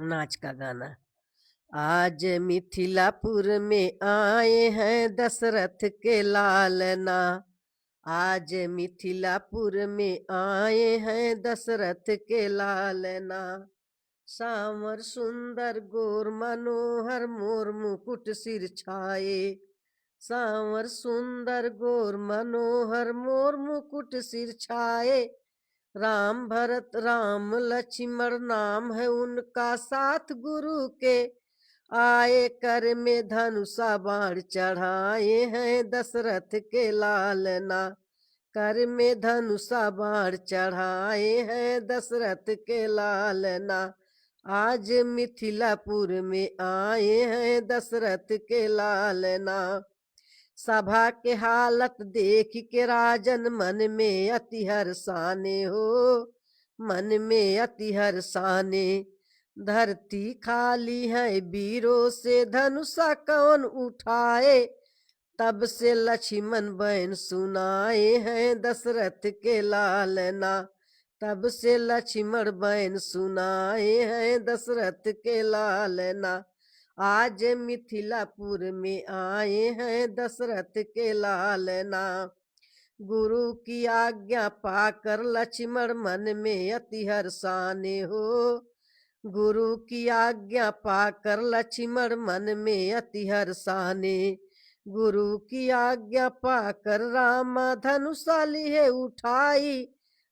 नाच का गाना। आज मिथिलापुर में आए हैं दशरथ के लालना। आज मिथिलापुर में आए हैं दशरथ के लालना। सांवर सुंदर गोर मनोहर मोर मुकुट सिर छाए। सांवर सुंदर गोर मनोहर मोर मुकुट सिर छाए। राम भरत राम लक्ष्मण नाम है उनका साथ गुरु के। आए कर में धनुषा बाण चढ़ाए हैं दशरथ के लालना। कर में धनुषा बाण चढ़ाए हैं दशरथ के लालना। आज मिथिलापुर में आए हैं दशरथ के लालना। सभा के हालत देख के राजन मन में अति हर्षाने हो। मन में अति हर्षाने। धरती खाली है वीरों से धनुषा कौन उठाए। तब से लक्ष्मण बहन सुनाए हैं दशरथ के लालना। तब से लक्ष्मण बहन सुनाए हैं दशरथ के लालना। आज मिथिलापुर में आए हैं दशरथ के लालना। गुरु की आज्ञा पाकर लक्ष्मण मन में अति हर्षाने हो। गुरु की आज्ञा पाकर लक्ष्मण मन में अति हर्षाने। गुरु की आज्ञा पाकर रामा धनुषा लिए उठाई।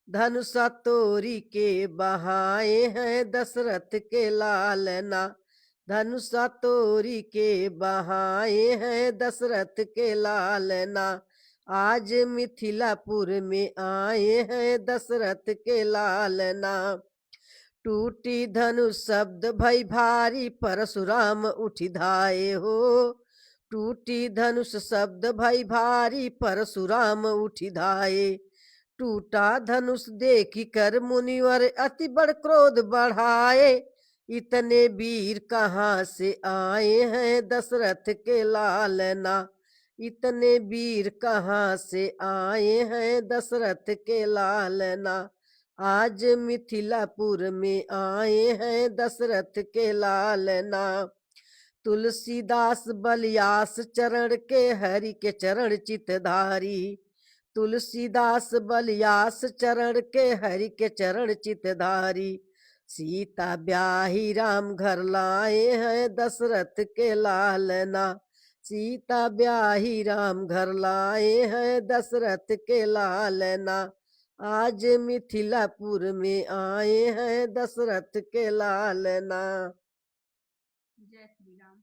धनुषा तोरी के बहाए हैं दशरथ के लालना। धनुषा तोरी के बहाए हैं दशरथ के लालना। आज मिथिलापुर में आए हैं दशरथ के लालना। टूटी धनुष शब्द भई भारी परशुराम उठी धाये हो। टूटी धनुष शब्द भई भारी परशुराम उठी धाये। टूटा धनुष देखी कर मुनिवर अति बड़ क्रोध बढ़ाए। इतने वीर कहाँ से आए हैं दशरथ के लालना। इतने वीर कहाँ से आए हैं दशरथ के लालना। आज मिथिलापुर में आए हैं दशरथ के लालना। तुलसीदास बलियास चरण के हरि के चरण चितधारी। तुलसीदास बलियास चरण के हरि के चरण चितधारी। सीता ब्याही राम घर लाए हैं दशरथ के लालना। सीता ब्याही राम घर लाए हैं दशरथ के लालना। आज मिथिलापुर में आए हैं दशरथ के लालना। जय श्री राम।